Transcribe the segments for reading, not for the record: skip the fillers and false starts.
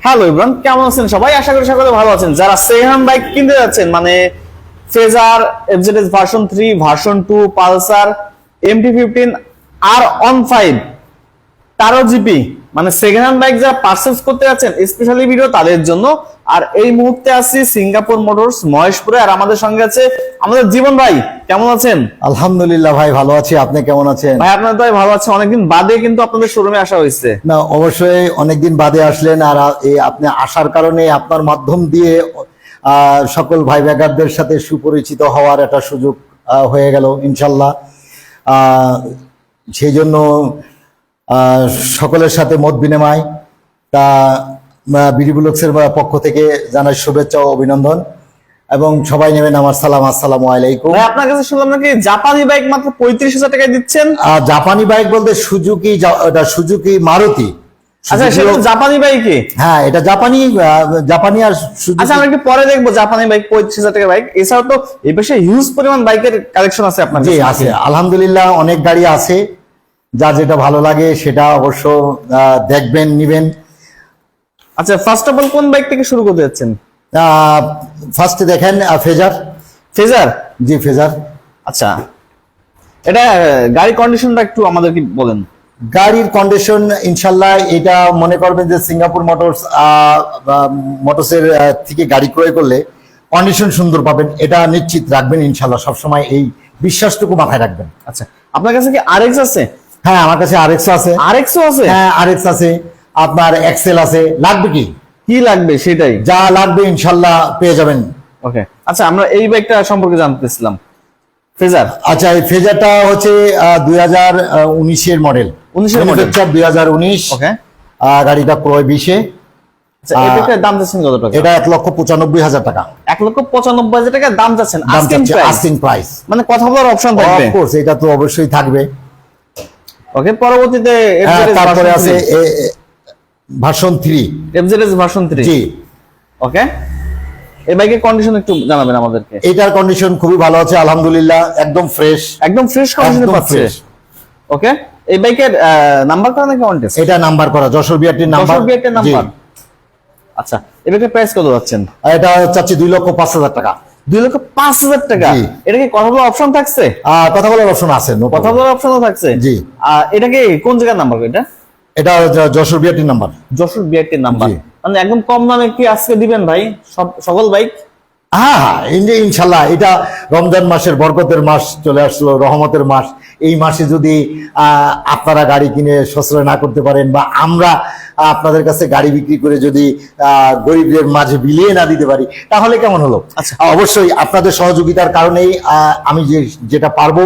Hello everyone, কেমন আছেন সবাই? আশা করি সকলে ভালো আছেন। যারা সেকেন্ড হ্যান্ড বাইক কিনতে যাচ্ছেন, মানে Fazer, FZS version 3, version 2, Pulsar, MT-15 আর অন 5 টারো জিপি, মানে সেকেন্ড হ্যান্ড বাইক যারা পারচেজ করতে যাচ্ছেন, স্পেশালি ভিডিও তাদের জন্য। আর এই মুহূর্তে আছি সিঙ্গাপুর মোটরস মহেশপুরে, আর আমাদের সঙ্গে আছে আমাদের জীবন ভাই। কেমন আছেন? আলহামদুলিল্লাহ ভাই, ভালো আছি। আপনি কেমন আছেন? ভাই আপনার তো ভালো আছে। অনেকদিন বাদে কিন্তু আপনাদের শোরুমে আসা হয়েছে। না, অবশ্যই অনেকদিন বাদে আসলেন, আর আপনি আসার কারণে আপনার মাধ্যম দিয়ে সকল ভাই ব্যাগারদের সাথে সুপরিচিত হওয়ার একটা সুযোগ হয়ে গেল ইনশাল্লাহ। সেই জন্য সকলের সাথে মত বিনিময়, তা বিডি ব্লগসের পক্ষ থেকে জানাই শুভেচ্ছা ও অভিনন্দন, এবং সবাই নেবেন আমার সালাম। আসসালামু আলাইকুম। ভাই আপনার কাছে শুনলাম নাকি জাপানি বাইক মাত্র 35,000 টাকায় দিচ্ছেন? জাপানি বাইক বলতে সুজুকি মারুতি। আচ্ছা, সেটা তো জাপানি বাইকই। হ্যাঁ, এটা জাপানি আর সুজুকি। আচ্ছা, আমরা একটু পরে দেখবো জাপানি বাইক 35,000 টাকার বাইক। এছাড়াও তো এই পাশে হিউজ পরিমাণ বাইকের কালেকশন আছে আপনার জি কাছে। আছে, আলহামদুলিল্লাহ অনেক গাড়ি আছে। যা যেটা ভালো লাগে সেটা অবশ্য দেখবেন, নিবেন। আচ্ছা, ফার্স্ট অফ অল কোন বাইক থেকে শুরু করতে যাচ্ছেন? ফার্স্টে দেখেন ফেজার। ফেজার? জি, ফেজার। আচ্ছা, এটা গাড়ির কন্ডিশনটা একটু আমাদেরকে বলেন। গাড়ির কন্ডিশন ইনশাল্লাহ, এটা মনে করবেন যে সিঙ্গাপুর মোটরসের থেকে গাড়ি ক্রয় করলে কন্ডিশন সুন্দর পাবেন, এটা নিশ্চিত রাখবেন ইনশাল্লাহ। সবসময় এই বিশ্বাসটুকু মাথায় রাখবেন। আচ্ছা, আপনার কাছে কি আরএক্স আছে? হ্যাঁ, আমার কাছে আরএক্স আছে। আরএক্সও আছে? হ্যাঁ, আরএক্স আছে, আপনার এক্সেল আছে। লাগবে কি? কি লাগবে সেটাই, যা লাগবে ইনশাল্লাহ পেয়ে যাবেন। ওকে। আচ্ছা, আমরা এই বাইকটা সম্পর্কে জানতেছিলাম, ফেজার। আচ্ছা, এই ফেজারটা হচ্ছে 2019-এর মডেল। 19-এর মডেল, 2019। ওকে। গাড়িটা ক্রয় 20-এ। আচ্ছা, এই বাইকটার দাম যাচ্ছেন কত টাকা? এটা 1,95,000 টাকা। 1,95,000 টাকা দাম যাচ্ছেন, আস্কিং প্রাইস। মানে কথা বলার অপশন থাকবে? অফ কোর্স, এটা তো অবশ্যই থাকবে। ওকে। পরবর্তীতে তারপরে আছে ভার্সন 3, এফজেডএস ভার্সন 3। জি, ওকে। এই বাইকের কন্ডিশন একটু জানাবেন আমাদেরকে। এটার কন্ডিশন খুবই ভালো আছে আলহামদুলিল্লাহ, একদম ফ্রেশ। একদম ফ্রেশ কন্ডিশনে পাচ্ছে। ওকে। এই বাইকের নাম্বার করা নাকি অন টেস্ট? এটা নাম্বার করা, যশোর বিআরটির নাম্বার। যশোর বিআরটির নাম্বার। আচ্ছা, এই বাইকের প্রাইস কত যাচ্ছেন? এটা চাচ্ছি 2,05,000 টাকা। 2,05,000 টাকা? জি। এটা কি কথা বলার অপশন থাকছে? কথা বলার অপশন আছে, কথা বলার অপশনও থাকছে? জি। এটা কি কোন জায়গার নাম্বার? এটা যশোর বিআরটির নাম্বার। যশোর বিআরটির নাম্বার। জি। মানে একদম কম দামে কি আজকে দিবেন ভাই সকল বাইক? হ্যাঁ, ইনশাল্লাহ। এটা রমজান মাসের বরকতের মাস চলে আসলো, রহমতের মাস। এই মাসে যদি আপনারা গাড়ি কিনে সশ্রয় না করতে পারেন, বা আমরা আপনাদের কাছে গাড়ি বিক্রি করে যদি গরিবদের মাঝে বিলিয়ে না দিতে পারি, তাহলে কেমন হলো? আচ্ছা, অবশ্যই আপনাদের সহযোগিতার কারণেই আমি যেটা পারবো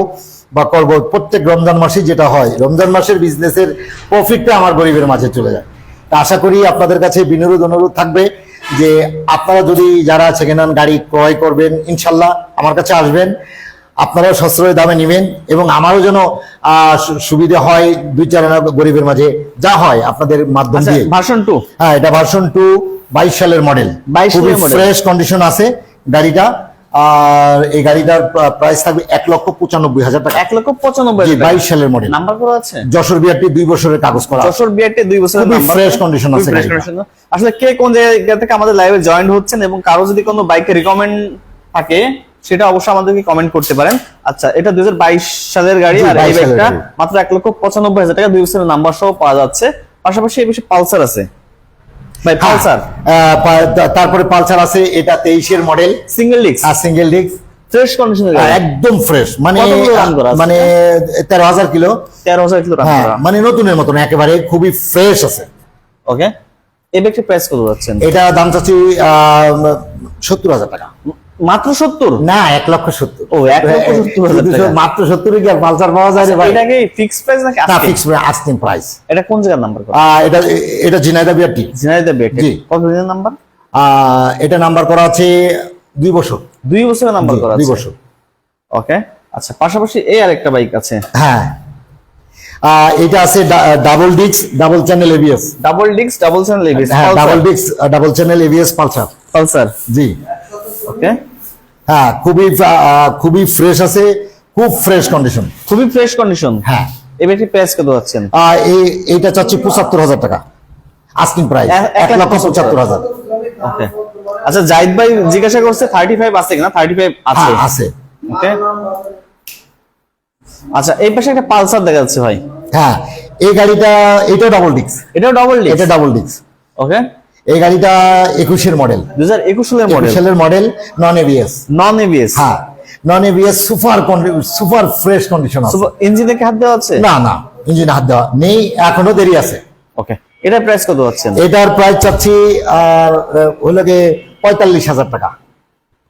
বা করব। প্রত্যেক রমজান মাসে যেটা হয়, রমজান মাসের বিজনেসের প্রফিটটা আমার গরিবের মাঝে চলে যায়। তা আশা করি আপনাদের কাছে বিনোদ অনুরোধ থাকবে যে আপনারা যদি যারা সেকেন্ড হ্যান্ড গাড়ি ক্রয় করবেন, ইনশাল্লাহ আমার কাছে আসবেন, আপনারাও সাশ্রয় দামে নেবেন, এবং আমারও যেন সুবিধা হয়, 2-4 আনা গরিবের মাঝে যা হয় আপনাদের মাধ্যম দিয়ে। ভার্সন 2? হ্যাঁ, এটা ভার্সন 2, 22 সালের মডেল। 22 সালের মডেল, ফ্রেশ কন্ডিশন আছে গাড়িটা। আর এই গাড়িটার প্রাইস থাকবে 1,95,000 টাকা। 1,95,000 টাকা? 22 সালের মডেল। নাম্বার করা আছে? যশোর বিআরটি 2 বছরের কাগজ করা। যশোর বিআরটি 2 বছরের নাম্বার, ফ্রেশ কন্ডিশন আছে। আসলে কে কোন জায়গা থেকে আমাদের লাইভে জয়েন হচ্ছেন, এবং কারো যদি কোনো বাইকের রিকমেন্ড থাকে সেটা অবশ্যই আমাদেরকে কমেন্ট করতে পারেন। আচ্ছা, এটা 2022 সালের গাড়ি, আর এই বাইকটা মাত্র 1,95,000 টাকা, 2 বছরের নাম্বার সহ পাওয়া যাচ্ছে। পাশাপাশি এই পাশে পালসার আছে ভাই, পালসার। তারপরে পালসার আছে, এটা 23-এর মডেল, সিঙ্গেল ডিস্ক। আর সিঙ্গেল ডিস্ক, ফ্রেশ কন্ডিশনের গাড়ি, একদম ফ্রেশ। মানে 13,000 কিলো। 13,000 কিলো রান করা, মানে নতুনের মতন একেবারে, খুবই ফ্রেশ আছে। ওকে। এই বাইকটার প্রাইস কত যাচ্ছেন? এটা দাম চাচ্ছি 70,000 টাকা। মাত্র 70? না, 1,70,000। ও, 1,70,000 টাকা। মাত্র 70 কি আর পালসার পাওয়া যায় রে ভাই? এটা কি ফিক্সড প্রাইস নাকি না, ফিক্স আস্কিং প্রাইস। এটা কোন জায়গার নাম্বার করা? এটা ঝিনাইদহ বিআরটি। ঝিনাইদহ বিআরটি। জি। কত দিনের নাম্বার? এটা নাম্বার করা আছে 2 বছর। 2 বছরের নাম্বার করা আছে? 2 বছর। ওকে। আচ্ছা, পাশাপাশি এই আরেকটা বাইক আছে। হ্যাঁ, এটা আছে double disc, double channel ABS. Double disc, double channel ABS. হ্যাঁ, double disc, double channel ABS Pulsar. Pulsar, জি। ওকে। হ্যাঁ, খুবই ফ্রেশ আছে, খুব ফ্রেশ কন্ডিশন। খুবই ফ্রেশ কন্ডিশন। হ্যাঁ। এই বাইকটির প্রাইস কত যাচ্ছেন? এইটা চাচ্ছি 75,000 টাকা। আস্কিং প্রাইস এক লক্ষ 1,75,000। ওকে, আচ্ছা জাহিদ ভাই জিজ্ঞাসা করছে 35 আছে কিনা? 35 আছে। হ্যাঁ আছে। ওকে, আচ্ছা এই পাশে একটা পালসার দেখা যাচ্ছে ভাই। হ্যাঁ এই গাড়িটা, এটাও ডাবল ডিস্ক, এটাও ডাবল ডিস্ক। এটা ডাবল ডিস্ক। ওকে, এই গাড়িটা 21 মডেল, 2021 সালের মডেল, 21 সালের model, non ABS. Non ABS. হ্যাঁ non ABS, super fresh condition আছে। ইঞ্জিনে কি হাত দেওয়া আছে? না না, ইঞ্জিন হাত দেওয়া নেই, এখনো দেরি আছে। ওকে, এটার প্রাইস কত যাচ্ছেন? এটার প্রাইস চাচ্ছি হলো গিয়ে 45,000 টাকা।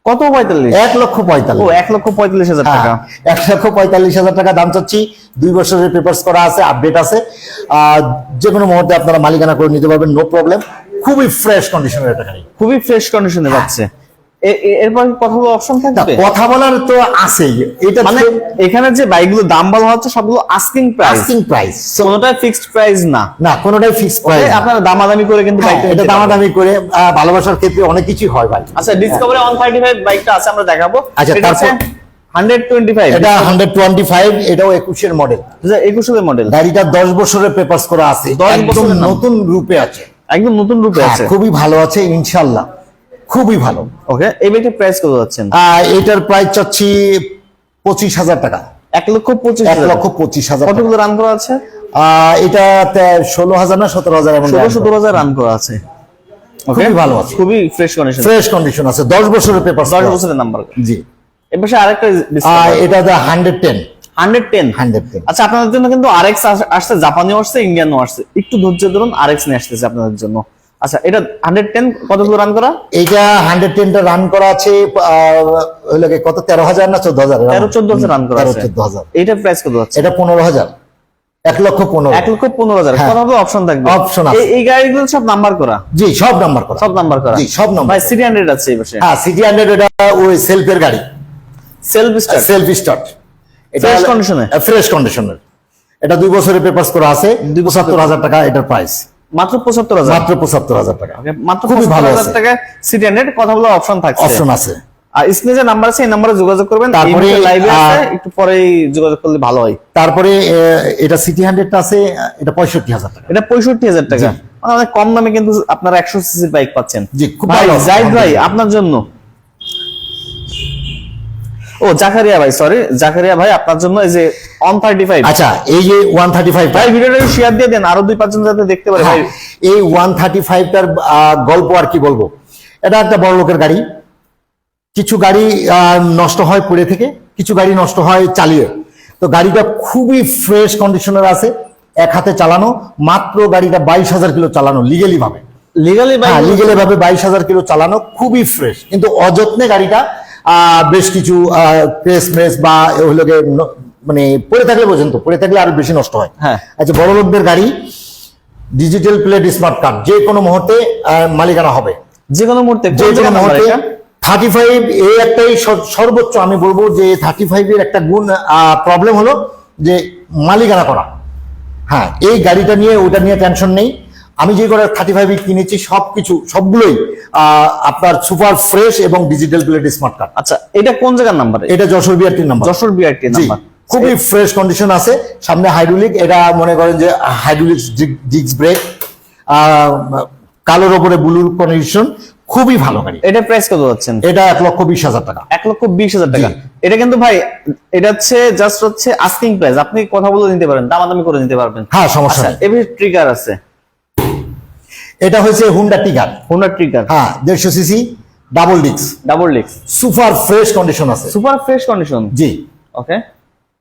কত? 45? 1,45,000। ও 1,45,000 টাকা। 1,45,000 টাকা দাম চাচ্ছি। 2 বছরের পেপারস করা আছে, আপডেট আছে। যে কোনো মুহূর্তে আপনারা মালিকানা করে নিতে পারবেন, নো প্রবলেম। খুবই ফ্রেশ কন্ডিশনের একটা গাড়ি, খুবই ফ্রেশ কন্ডিশনে যাচ্ছে। এরপর কথা বলার অপশন থাকবে? কথা বলার তো আছেই। এটা মানে এখানে যে বাইকগুলো দাম বলা হচ্ছে সবগুলো আস্কিং প্রাইস, আস্কিং প্রাইস, কোনোটাই ফিক্সড প্রাইস না। না কোনোটাই ফিক্সড প্রাইস। আপনারা দামাদামি করে কিন্তু বাইকটা এটা নিতে পারবেন। দামাদামি করে, ভালোবাসার ক্ষেত্রে অনেক কিছুই হয় ভাই। আচ্ছা ডিসকভারি 135 বাইকটা আছে, আমরা দেখাবো। আচ্ছা, এটা হচ্ছে তারপর 125, এটা 125, এটাও 21 এর মডেল। 2021 সালের মডেল। গাড়িটা 10 বছরের পেপারস করা আছে, 10 একদম বছরের নাম। নতুন রূপে আছে, একদম নতুন রূপে হ্যাঁ, আছে। খুবই ভালো আছে ইনশাআল্লাহ, খুবই ভালো। ওকে, এই বাইকটার প্রাইস কত যাচ্ছেন? এটার প্রাইস চাচ্ছি 25,000 টাকা। 1,25,000। 1,25,000 টাকা। কতগুলো রান করা আছে? এটা 16,000 না 17,000 এমন 17,000 রান করা আছে। ওকে, খুবই ভালো আছে, খুবই ফ্রেশ কন্ডিশন, ফ্রেশ কন্ডিশন আছে, 10 বছরের পেপার, 10 বছরের নাম্বার। জি। এর পাশে আরেকটা এটা 110। 110। আচ্ছা আপনাদের জন্য কিন্তু আরএক্স আসছে, জাপানিও আসছে, ইন্ডিয়ানও আসছে। একটু ধৈর্য ধরুন, আরএক্স নিয়ে আসতেছে আপনাদের জন্য। আচ্ছা এটা 110 কতগুলো রান করা? এটা 110টা রান করা আছে, হলো কি কত, 13,000 না 14,000? 13-14,000 রান করা আছে। 14,000। এইটার প্রাইস কত আছে? এটা 15,000, 1,15,000। 1,15,000। হ্যাঁ। কত হবে অপশন থাকবে? অপশন আছে। এই গাড়িগুলো সব নাম্বার করা? জি সব নাম্বার করা, সব নাম্বার করা। জি সব নাম্বার। ভাই সিটি 100 আছে এই পাশে। হ্যাঁ সিটি 100, এটা ওই সেলফের গাড়ি, self start, self start. Fresh condition এ? ফ্রেশ কন্ডিশনের। এটা 2 বছরের পেপারস করা আছে, 75,000 টাকা এটার প্রাইস। মাত্র 75,000। মাত্র 75,000 টাকা। ওকে, মাত্র খুবই ভালো 75,000 আছে। টাকা সিটি 100। কথা বলার অপশন থাকছে, অপশন আছে। আর স্ক্রিনে যে নাম্বার আছে এই নম্বরে যোগাযোগ করবেন। তারপরে, লাইভে আছে, একটু পরেই যোগাযোগ করলে ভালো হয়। তারপরে এটা সিটি 100টা আছে, এটা 65,000 টাকা। এটা 65,000 টাকা। জি। মানে অনেক কম দামে কিন্তু আপনারা 100 সিসির বাইক পাচ্ছেন। জি, খুব ভাই ভালো আছে, জাহিদ ভাই আলহামদুলিল্লাহ। আপনার জন্য, ও জাকারিয়া ভাই, সরি জাকারিয়া ভাই আপনার জন্য এই যে 135। আচ্ছা এই যে 135 ভাই ভিডিওটা শেয়ার দিয়ে দেন, আরো 2-5 জন যাতে দেখতে পারে ভাই। এই 135টার গল্প আর কি বলবো। এটা একটা বড় লোকের গাড়ি। কিছু গাড়ি নষ্ট হয় পড়ে থেকে, কিছু গাড়ি নষ্ট হয় চালিয়ে। তো গাড়িটা খুবই ফ্রেশ কন্ডিশনের আছে, এক হাতে চালানো। মাত্র গাড়িটা 22,000 কিলো চালানো লিগেলি ভাবে, লিগালি ভাই? হ্যাঁ লিগেলি ভাবে 22,000 কিলো চালানো, খুবই ফ্রেশ। কিন্তু অযত্নে গাড়িটা বেশ কিছু প্রেস মেস বা হলো গিয়ে মানে পড়ে থাকলে পর্যন্ত, পড়ে থাকলে আরো বেশি নষ্ট হয়। হ্যাঁ। আচ্ছা বড় লোকদের গাড়ি, ডিজিটাল প্লেট স্মার্ট কার্ড, যে কোনো মুহূর্তে মালিকানা হবে, যে কোনো মুহূর্তে, যে কোন কোনো জায়গার নাম্বার মুহূর্তে। এটা? 35 এই একটাই সর্বোচ্চ আমি বলবো যে 35 এর একটা গুণ প্রবলেম হলো যে মালিকানা করা। হ্যাঁ এই গাড়িটা নিয়ে, ওটা নিয়ে টেনশন নেই। আমি যে করে 35 কিনেছি সবকিছু সবগুলোই আপনার সুপার ফ্রেশ এবং ডিজিটাল প্লেট স্মার্ট কার্ড। আচ্ছা এটা কোন জায়গার নাম্বার? এটা Jessore BRT number, Jessore BRT জি, নাম্বার। খুবই ফ্রেশ কন্ডিশন আছে। সামনে হাইড্রোলিক, এটা মনে করেন যে হাইড্রোলিক ডিস্ক ব্রেক, কালোর ওপরে ব্লুর কন্ডিশন, খুবই ভালো গাড়ি। এটা প্রাইস কত যাচ্ছেন? এটা 1,20,000 টাকা। 1,20,000 টাকা। জি। এটা কিন্তু ভাই এটা হচ্ছে জাস্ট হচ্ছে আস্কিং প্রাইস, আপনি কথা বলে নিতে পারেন, দামাদামি করে নিতে পারবেন। হ্যাঁ সমস্যা আচ্ছা নেই। এবারে ট্রিগার আছে, এটা হচ্ছে হুন্ডা টিগার, হোন্ডা ট্রিগার, হ্যাঁ 150 CC double disc, double disc, super fresh condition আছে। Super fresh condition. জি, ওকে,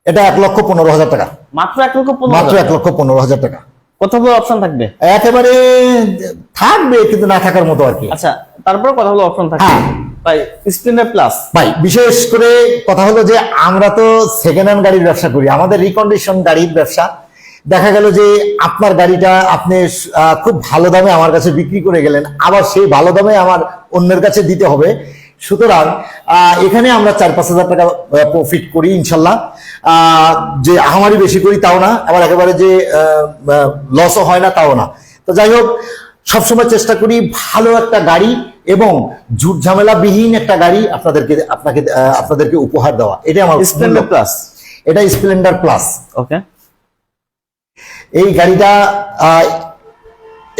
এটা 1,15,000 টাকা। মাত্র মাত্র 1,15,000। 1,15,000 টাকা। কত বড় অপশন থাকবে? একেবারে থাকবে কিন্তু না থাকার মতো আর কি। আচ্ছা তারপরে কথা হলো অপশন থাকবে হ্যাঁ। ভাই স্প্লেন্ডার প্লাস। ভাই বিশেষ করে কথা হলো যে আমরা তো সেকেন্ড হ্যান্ড গাড়ির ব্যবসা করি, আমাদের রিকন্ডিশন গাড়ির ব্যবসা। দেখা গেল যে আপনার গাড়িটা আপনি খুব ভালো দামে আমার কাছে বিক্রি করে গেলেন, আবার সেই ভালো দামে আমার অন্যের কাছে দিতে হবে। সুতরাং এখানে আমরা 4-5 হাজার টাকা প্রফিট করি ইনশাল্লাহ। যে আমারই বেশি করি তাও না, আবার একেবারে যে লসও হয় না তাও না। তো যাই হোক, সবসময় চেষ্টা করি ভালো একটা গাড়ি এবং ঝুট ঝামেলাবিহীন একটা গাড়ি আপনাদেরকে উপহার দেওয়া। এটা আমার স্প্লেন্ডার প্লাস। এটা স্প্লেন্ডার প্লাস। ওকে, এই গাড়িটা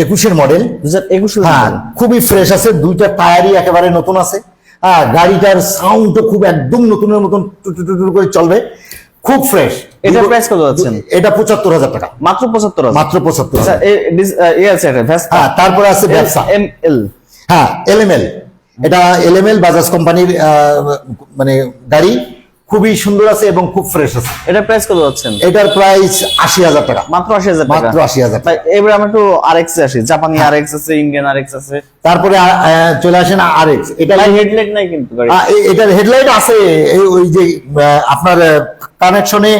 21-এর মডেল। 2021 হ্যাঁ, খুবই ফ্রেশ আছে, দুইটা টায়ারই একেবারে নতুন আছে। হ্যাঁ, গাড়িটার সাউন্ডও খুব একদম নতুনের মতন টুটু করে চলবে, খুব ফ্রেশ। এটার প্রাইস কত যাচ্ছেন? এটা 75,000 টাকা, মাত্র 75,000। মাত্র 75,000। আচ্ছা, আছে এটা ভেস্পা। হ্যাঁ, তারপরে আছে ব্যবসা। এমএল। হ্যাঁ, এলএমএল। এটা এলএমএল বাজাজ কোম্পানির মানে গাড়ি, খুবই সুন্দর আছে এবং খুব ফ্রেশ আছে। এটার প্রাইস কত যাচ্ছেন? এটার প্রাইস 80,000 টাকা, মাত্র 80,000 টাকা। মাত্র 80,000 ভাই এবারে আমরা একটু আরএক্স এ আসি। জাপানি আরএক্স আছে, ইন্ডিয়ান আরএক্স আছে। তারপরে চলে আসেন আরএক্স। এটা ভাই হেডলাইট নাই কিন্তু গাড়ি। এটার হেডলাইট আছে, ওই যে আপনার কানেকশনে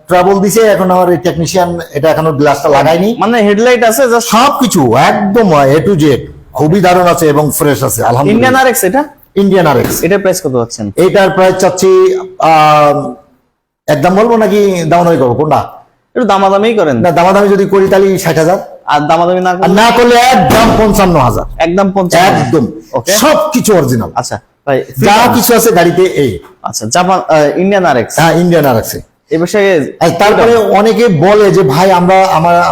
ট্রাবল দিছে, এখন আমার টেকনিশিয়ান এটা এখনো গ্লাসটা লাগায়নি। মানে হেডলাইট আছে, জাস্ট সবকিছু একদম এ টু জেড খুবই দারুণ আছে এবং ফ্রেশ আছে ইন্ডিয়ান আলহামদুলিল্লাহ। আরএক্স এটা। Indian RX. এটার প্রাইস কত যাচ্ছেন? এটার প্রাইস চাচ্ছি একদম বলবো নাকি দামাদামি করবো কোনটা? একটু দামাদামি করেন। না, দামাদামি যদি করি তাহলে 60,000, আর দামাদামি না আর করলে না করলে একদম 55,000। একদম 50। একদম ওকে, সবকিছু অরিজিনাল, আচ্ছা ভাই যা কিছু আছে গাড়িতে এই। আচ্ছা, জাপান ইন্ডিয়ান আরএক্স। হ্যাঁ, ইন্ডিয়ান আরএক্স। এই বিষয়ে আর তারপরে অনেকে বলে যে ভাই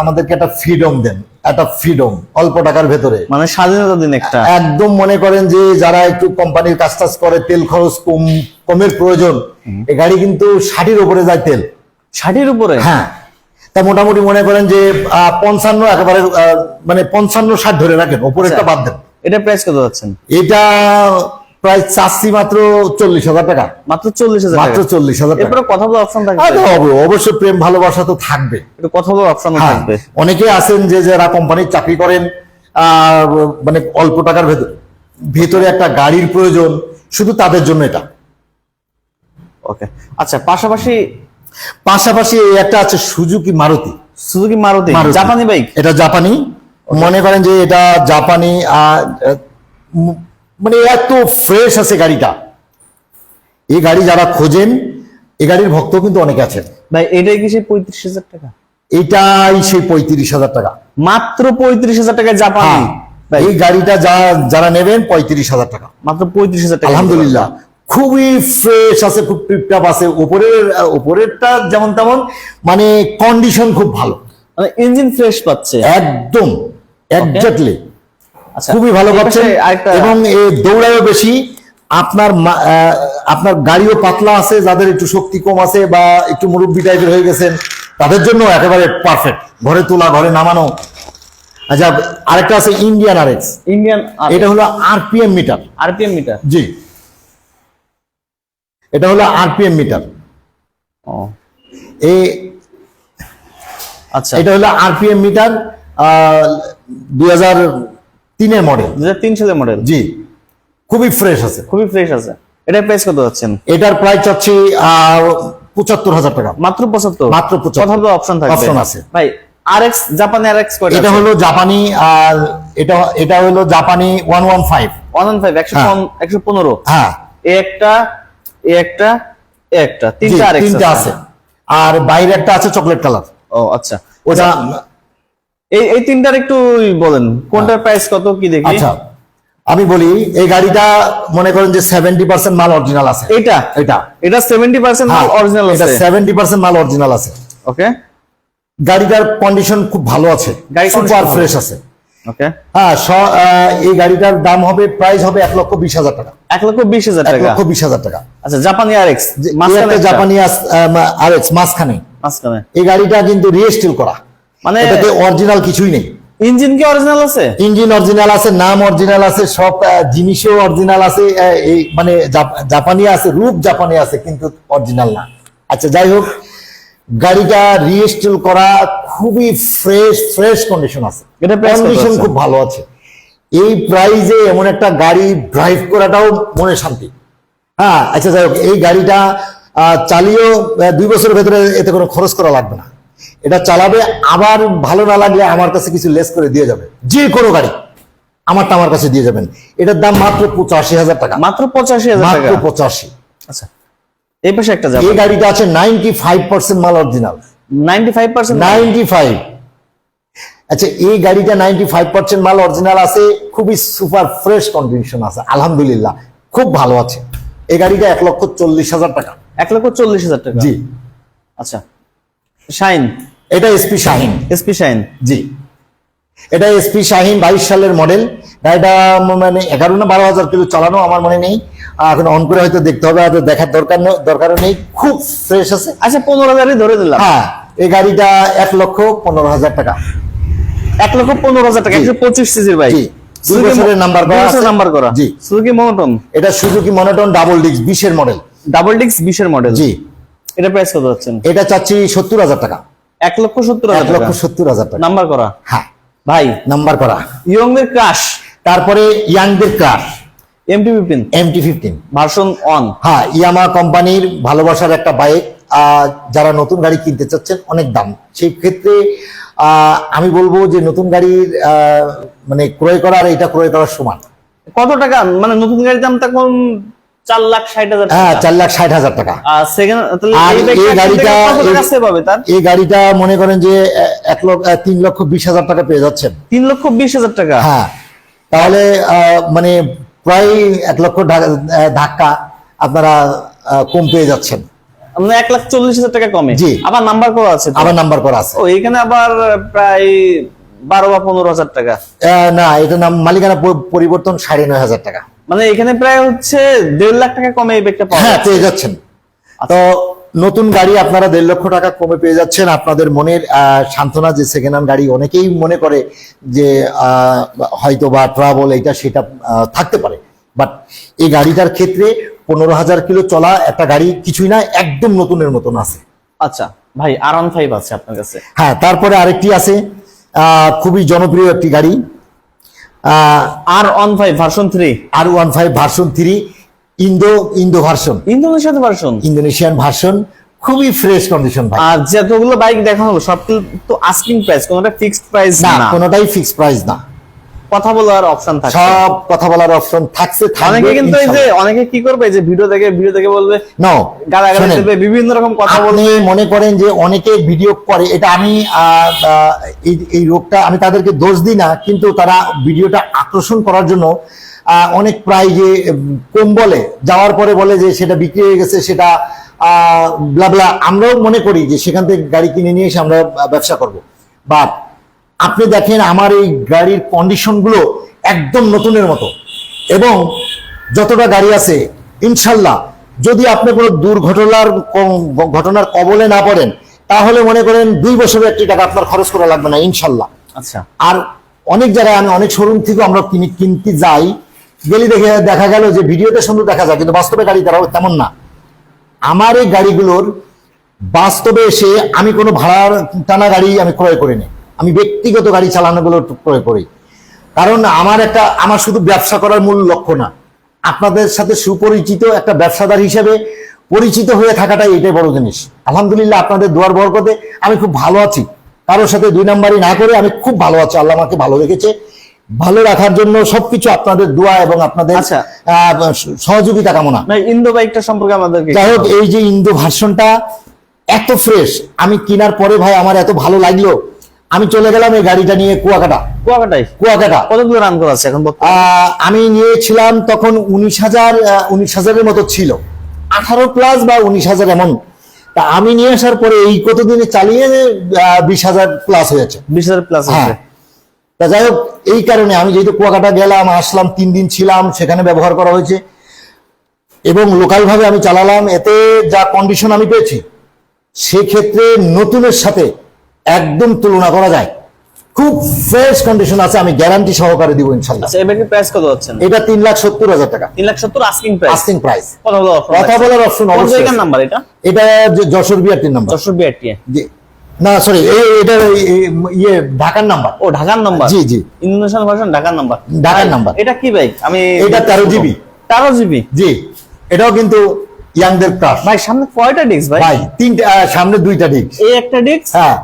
আমাদেরকে একটা ফ্রিডম দেন, একটা ফ্রিডম অল্প টাকার ভেতরে, মানে স্বাধীনতা দিন একটা। একদম মনে করেন যে যারা একটু কোম্পানির কাজ টাজ করে, তেল খরচ কমের প্রয়োজন, এই গাড়ি কিন্তু 60-এর উপরে যায় তেল। 60-এর উপরে? হ্যাঁ, তা মোটামুটি মনে করেন যে 55 একেবারে মানে 55-60 ধরে রাখেন, উপরেরটা বাদ দেন। এটা প্রাইস কত যাচ্ছেন? এটা প্রায় চাচ্ছি মাত্র 40,000 টাকা, মাত্র 40,000 টাকা। মাত্র 40,000 টাকা। এরপরে কথা বলার অপশন থাকবে? অবশ্যই প্রেম ভালোবাসা তো থাকবে, একটু কথা বলার অপশন হ্যাঁ। থাকবে। অনেকে আছেন যে যারা কোম্পানির চাকরি করেন, মানে অল্প টাকার ভেতরে একটা গাড়ির প্রয়োজন, শুধু তাদের জন্য এটা। ওকে, আচ্ছা, পাশাপাশি এই একটা আছে সুজুকি মারুতি। সুজুকি মারুতি, জাপানি বাইক। এটা জাপানি, মনে করেন যে এটা জাপানি, মানে এত ফ্রেশ আছে গাড়িটা। এই গাড়ি যারা খোঁজেন, এই গাড়ির ভক্ত কিন্তু অনেকে আছেন। ভাই এটাই কি সেই 35,000 টাকা? এটাই সেই 35,000 টাকা, মাত্র 35,000 টাকায় জাপানি। হ্যাঁ, এই গাড়িটা যারা নেবেন 35,000 টাকা, মাত্র 35,000 টাকা। আলহামদুলিল্লাহ খুবই ফ্রেশ আছে, খুব টিপটাপ আছে। উপরেরটা যেমন তেমন, মানে কন্ডিশন খুব ভালো, মানে ইঞ্জিন ফ্রেশ পাচ্ছে একদম এক্স্যাক্টলি। আচ্ছা, খুবই ভালো পাচ্ছেন, এবং দৌড়ায়ও বেশি। আপনার গাড়িও পাতলা আছে, যাদের একটু শক্তি কম আছে বা একটু মুরব্বি টাইপের হয়ে গেছেন, তাদের জন্য একেবারে পারফেক্ট, ঘরে তোলা ঘরে নামানো। আচ্ছা, আরেকটা আছে ইন্ডিয়ান আরএক্স। ইন্ডিয়ান, এটা হলো আরপিএম মিটার। RPM meter? জি, এটা হলো আরপিএম মিটার। ও আচ্ছা, এটা হলো আরপিএম মিটার, 2003-এর মডেল। 2003 সালের মডেল। জি, খুবই ফ্রেশ আছে, খুবই ফ্রেশ আছে। এটার প্রাইস কত যাচ্ছেন? এটার প্রাইস চাচ্ছি 75,000 টাকা, মাত্র 75। মাত্র 75। কথা বলার অপশন থাকবে? অপশন আছে ভাই আরএক্স, জাপানি আরএক্স কয়টা? এটা হলো জাপানি, আর এটা হলো জাপানি 115। 115 হ্যাঁ, এ একটা, এ একটা, এ একটা, তিনটা আরএক্স তিনটা আছে। আর বাইরে একটা আছে চকলেট কালার। ও আচ্ছা, ওটা এই তিনটার একটু বলেন কোনটার প্রাইস কত কি দেখি। আচ্ছা, আমি বলি, এই গাড়িটা মনে করেন যে 70% মাল অরিজিনাল আছে। এটা 70% মাল অরিজিনাল আছে। 70% মাল অরিজিনাল আছে। ওকে, গাড়িটার কন্ডিশন খুব ভালো আছে, সুপার ফ্রেশ আছে। ওকে, হ্যাঁ, এই গাড়িটার দাম হবে, প্রাইস হবে 1,20,000 টাকা। 1,20,000 টাকা। 1,20,000 টাকা। আচ্ছা, জাপানি আরএক্স জাপানি আরএক্স মাঝখানে। এই গাড়িটা কিন্তু রিস্টিল করা, মানে এটাতে অরিজিনাল কিছুই নেই। ইঞ্জিন কি অরিজিনাল আছে? ইঞ্জিন অরিজিনাল আছে, নাম অরিজিনাল আছে, সব জিনিসও অরিজিনাল আছে। এই মানে জাপানি আছে, রূপ জাপানি আছে, কিন্তু অরিজিনাল না। আচ্ছা, যাই হোক, গাড়িটা রিস্টিল করা, খুবই ফ্রেশ কন্ডিশন আছে, কন্ডিশন খুব ভালো আছে। এই প্রাইজে এমন একটা গাড়ি ড্রাইভ করাটাও মনে শান্তি। হ্যাঁ, আচ্ছা, যাই হোক, এই গাড়িটা চালিয়েও 2 বছরের ভেতরে এতে কোনো খরচ করা লাগবে না। এটা চালাবে, আবার ভালো না লাগলে আমার কাছে কিছু লেস করে দিয়ে যাবে, যে কোনো গাড়ি আমারটা আমার কাছে দিয়ে যাবেন। এটার দাম মাত্র 85,000 টাকা, মাত্র 85,000 টাকা, মাত্র 85। আচ্ছা, এই পাশে একটা যাবে। এই গাড়িটা আছে 95% মাল অরিজিনাল। 95%? 95। আচ্ছা, এই গাড়িটা 95% মাল অরিজিনাল আছে, খুবই সুপার ফ্রেশ কন্ডিশন আছে, আলহামদুলিল্লাহ খুব ভালো আছে। এই গাড়িটা 1,40,000 টাকা। 1,40,000 টাকা? জি। আচ্ছা, শাইন, এটা এসপি শাহিন। এসপি শাইন, জি। এটা এসপি শাহিন 22 সালের মডেল। গাড়িটা মানে 11 না 12,000 কিলো চালানো, আমার মনে নেই, এখন অন করে হয়তো দেখতে হবে, হয়তো দেখার দরকার নেই, খুব ফ্রেশ আছে। আচ্ছা 15,000 ধরে দিলাম। হ্যাঁ, এই গাড়িটা 1,15,000 টাকা। 1,15,000 টাকা, 125 সিসির বাইক। জি, 2 বছরের নাম্বার করা আছে। নাম্বার করা। জি, সুজুকি মনোটন। এটা সুজুকি মনোটন ডাবল ডিস্ক 20 এর মডেল। ডাবল ডিস্ক 20 এর মডেল। জি, এটা প্রাইস কত যাচ্ছেন? এটা চাচ্ছি 70,000 টাকা। 1,70,000 টাকা। 1,70,000 টাকা। নাম্বার করা। হ্যাঁ ভাই নাম্বার করা। ইয়ংদের ক্রাশ, তারপরে ইয়াংদের ক্রাশ MT-15 MT-15 ভার্সন 1। হ্যাঁ, ইয়ামা কোম্পানির ভালোবাসার একটা বাইক। যারা নতুন গাড়ি কিনতে চাচ্ছেন, অনেক দাম, সেই ক্ষেত্রে আমি বলবো যে নতুন গাড়ির মানে ক্রয় করা আর এটা ক্রয় করার সমান। কত টাকা মানে নতুন গাড়ির দাম তখন 4,60,000 হ্যাঁ, টাকা। 4,60,000 টাকা। আর সেকেন্ড তাহলে আর এই এই গাড়িটা কত টাকা সেভ হবে তার? এই গাড়িটা মনে করেন যে 3,20,000 টাকা পেয়ে যাচ্ছেন। 3,20,000 টাকা। হ্যাঁ, তাহলে মানে প্রায় 1 লক্ষ ধাক্কা আপনারা কম পেয়ে যাচ্ছেন। মানে 1,40,000 টাকা কমে। জি। আবার নাম্বার করা আছে তো? আবার নাম্বার করা আছে। ও এখানে আবার প্রায় 12 বা 15,000 টাকা। না, এটা নাম মালিকানা পরিবর্তন 9,500 টাকা। মানে এখানে প্রায় হচ্ছে 1.5 লাখ টাকা কমে এই ব্যাগটা পাওয়া হ্যাঁ, যাচ্ছে। পেয়ে যাচ্ছেন। তো নতুন গাড়ি আপনারা 1.5 লক্ষ টাকা কমে পেয়ে যাচ্ছেন। আপনাদের মনের সান্ত্বনা যে সেকেন্ড হ্যান্ড গাড়ি অনেকেই মনে করে যে হয়তো বা ট্রাভেল এটা সেটা থাকতে পারে, বাট এই গাড়িটার ক্ষেত্রে 15,000 কিলো চলা একটা গাড়ি কিছুই না, একদম নতুনের মতন আছে। আচ্ছা ভাই R15 আছে আপনার কাছে? হ্যাঁ, তারপরে আরেকটি আছে খুবই জনপ্রিয় একটি গাড়ি, R15 version 3। R15 version 3 Indo version, Indonesian version, Indonesian version, খুবই ফ্রেশ কন্ডিশন ভাই। আর যতগুলো বাইক দেখানো হলো সব তো আস্কিং প্রাইস, কোনটা ফিক্সড প্রাইস না, না। কোনোটাই ফিক্সড প্রাইস না, কথা বলার অপশন থাকে। সব কথা বলার অপশন থাকছে, অনেকে কিন্তু এই যে অনেকে কি করবে যে ভিডিও দেখে বলবে নো, গালাগালি দেবে, বিভিন্ন রকম কথা বলবে। আপনি মনে করেন যে অনেকে ভিডিও করে, এটা আমি এই রোগটা আমি তাদেরকে দোষ দিই না, কিন্তু তারা ভিডিওটা আকর্ষণ করার জন্য অনেক প্রায় যে কম বলে, যাওয়ার পরে বলে যে সেটা বিক্রি হয়ে গেছে, সেটা ব্লাবলা। আমরাও মনে করি যে সেখান থেকে গাড়ি কিনে নিয়ে এসে আমরা ব্যবসা করব, বাট আপনি দেখেন আমার এই গাড়ির কন্ডিশন গুলো একদম নতুনের মতো, এবং যতটা গাড়ি আছে ইনশাল্লাহ যদি আপনি কোনো ঘটনার কবলে না পড়েন, তাহলে মনে করেন 2 বছরের একটি টাকা আপনার খরচ করা লাগবে না ইনশাল্লাহ। আচ্ছা। আর অনেক জায়গায় আমি অনেক শোরুম থেকে আমরা কিনতে যাই, গেলে দেখা গেল যে ভিডিওতে সুন্দর দেখা যায়, কিন্তু বাস্তবে গাড়ি তারাও তেমন না। আমার এই গাড়িগুলোর বাস্তবে এসে আমি কোনো ভাড়ার টানা গাড়ি আমি ক্রয় করিনি, আমি ব্যক্তিগত গাড়ি চালানোগুলো ক্রয় করি। কারণ আমার শুধু ব্যবসা করার মূল লক্ষ্য না, আপনাদের সাথে সুপরিচিত একটা ব্যবসাদার হিসেবে পরিচিত হয়ে থাকাটাই এটাই বড় জিনিস। আলহামদুলিল্লাহ, আপনাদের দোয়ার বরকতে আমি খুব ভালো আছি, কারোর সাথে 2 নাম্বারই না করে আমি খুব ভালো আছি। আল্লাহ আমাকে ভালো রেখেছে, ভালো রাখার জন্য সবকিছু আপনাদের দোয়া এবং আপনাদের আচ্ছা। সহযোগিতা কামনা। ইন্দো বাইকটা সম্পর্কে আমাদেরকে যাই হোক, এই যে ইন্দো ভার্সনটা এত ফ্রেশ, আমি কেনার পরে ভাই আমার এত ভালো লাগলো, আমি চলে গেলাম এই গাড়িটা নিয়ে কুয়াকাটা। কতগুলো রান করা আছে এখন? আমি নিয়েছিলাম তখন 19,000 মতো ছিল, 18 প্লাস বা 19,000 এমন। তা আমি নিয়ে আসার পরে এই কতদিনে চালিয়ে 20,000 প্লাস হয়েছে। 20,000 প্লাস আছে। তা যাই হোক, এই কারণে আমি যেহেতু কুয়াকাটা গেলাম, আসলাম, 3 দিন ছিলাম, সেখানে ব্যবহার করা হয়েছে এবং লোকাল ভাবে আমি চালালাম, এতে যা কন্ডিশন আমি পেয়েছি সেক্ষেত্রে নতুনের সাথে একদম তুলনা করা যায়। খুব ফ্রেশ কন্ডিশন আছে, আমি গ্যারান্টি সহকারে দিব ইনশাআল্লাহ। আচ্ছা, এবার কি প্রাইস কত হচ্ছে? এটা 3,70,000 টাকা। 3,70,000 আস্কিং প্রাইস। Asking price. কথা বলার অপশন অবশ্যই। কোন নাম্বার এটা? এটা Jessore BRT number. Jessore BRT. জি, না সরি, এটা ঢাকার নাম্বার। ও ঢাকার নাম্বার। জি জি, ইন্দোনেশিয়ান ভার্সন ঢাকার নাম্বার। ঢাকার নাম্বার। এটা কি বাইক? আমি এটা 13 জিবি। 13 জিবি। জি, এটাও কিন্তু ইয়াংদের ক্রাশ। ভাই সামনে কয়টা ডিস্ক ভাই? ভাই 3টা, সামনে 2টা ডিস্ক। এই একটা ডিস্ক, হ্যাঁ,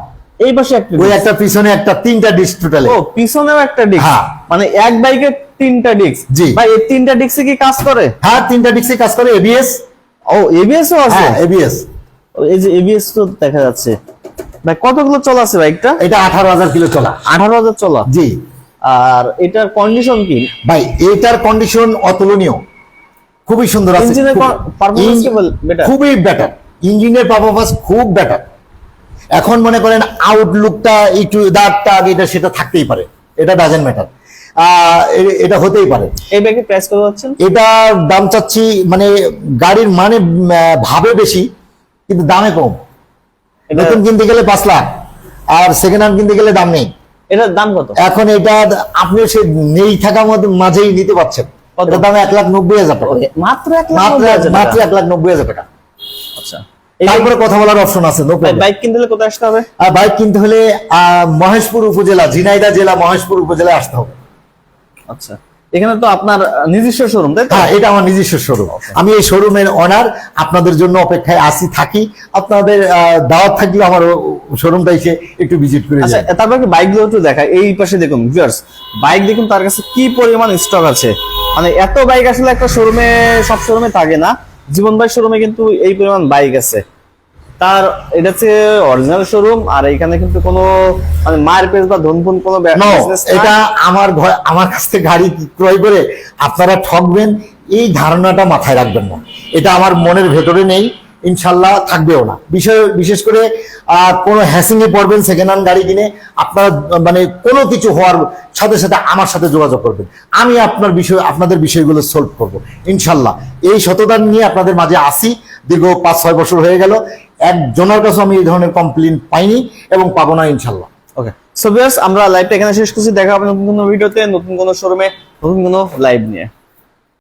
এই পাশে একটা ওই ডিস্ক। একটা পিছনে একটা, 3টা ডিস্ক টোটালে। ও পিছনেও একটা ডিস্ক। হ্যাঁ। মানে এক বাইকে 3টা ডিস্ক। জি। ভাই এই 3টা ডিস্কে কি কাজ করে? হ্যাঁ, 3টা ডিস্কে কাজ করে, এবিএস। ও এবিএস ও আছে? হ্যাঁ, এবিএস। এই যে এবিএস তো দেখা যাচ্ছে। ভাই কতগুলো চলা আছে বাইকটা? এটা 18,000 কিলো চলা। 18,000 চলা। জি। আর এটার কন্ডিশন কি? ভাই এটার কন্ডিশন অতুলনীয়, খুবই সুন্দর আছে। ইঞ্জিনের পারফরম্যান্স কি বেটার? খুবই বেটার, ইঞ্জিনের পারফরম্যান্স খুব বেটার। এখন মনে করেন আউটলুকটা একটু দাগটা আগে এটা সেটা থাকতেই পারে, এটা ডাজেন্ট ম্যাটার, এটা হতেই পারে। এই বাইকের প্রাইস কত পাচ্ছেন? এটা দাম চাচ্ছি মানে গাড়ির মানে ভাবে বেশি কিন্তু দামে কম। এটা নতুন কিনতে গেলে 5 লাখ, আর সেকেন্ড হ্যান্ড কিনতে গেলে দাম নেই। এটার দাম কত? এখন এটা আপনি সে নেই থাকার মধ্যে মাঝেই নিতে পারছেন। কত? এটার দাম 1,90,000 টাকা, মাত্র 1,90,000 মাত্র টাকা। 1,90,000 টাকা। আচ্ছা, তারপরে কথা বলার অপশন আছে, নো প্রবলেম। বাইক কিনতে হলে কোথায় আসতে হবে? আর বাইক কিনতে হলে মহেশপুর উপজেলা, ঝিনাইদহ জেলা মহেশপুর উপজেলায় আসতে হবে। আচ্ছা, এখানে তো আপনার নিজস্ব শোরুম, তাই তো? হ্যাঁ, এটা আমার নিজস্ব শোরুম। আমি এই শোরুমের অনার, আপনাদের জন্য অপেক্ষায় আসি থাকি। আপনাদের দাওয়াত থাকলে আমার শোরুমটা এসে একটু ভিজিট করে আচ্ছা, যাবেন। তারপর কি বাইক গুলো একটু দেখায়। এই পাশে দেখুন ভিউয়ার্স, বাইক দেখুন তার কাছে কি পরিমাণ স্টক আছে। মানে এত বাইক আসলে একটা শোরুমে, সব শোরুমে থাকে না। জীবন ভাই শোরুমে কিন্তু এই পরিমাণ বাইক আছে। তার এটা হচ্ছে অরিজিনাল শোরুম, আর এখানে কিন্তু কোনো মানে মায়ের পেজ বা ধনফুন কোনো No, business না। এটা আমার কাছ থেকে গাড়ি ক্রয় করে আপনারা ঠকবেন এই ধারণাটা মাথায় রাখবেন না। এটা আমার মনের ভেতরে নেই, ইনশাল্লাহ থাকবেও না। বিশেষ করে কোনো হ্যাসিং এ পড়বেন সেকেন্ড হ্যান্ড গাড়ি কিনে, আপনারা মানে কোনো কিছু হওয়ার সাথে সাথে আমার সাথে যোগাযোগ করবেন। আমি আপনাদের বিষয়গুলো সলভ করব ইনশাল্লাহ। এই সততা নিয়ে আপনাদের মাঝে আসি। দীর্ঘ 5-6 বছর হয়ে গেল, একজনের কাছে আমি এই ধরনের কমপ্লেইন পাইনি এবং পাবো না ইনশাল্লাহ। ওকে, সো ভিউয়ার্স, আমরা লাইভটা এখানে শেষ করছি। দেখা হবে নতুন কোনো ভিডিওতে, নতুন কোনো শোরুমে, নতুন কোনো লাইভ নিয়ে।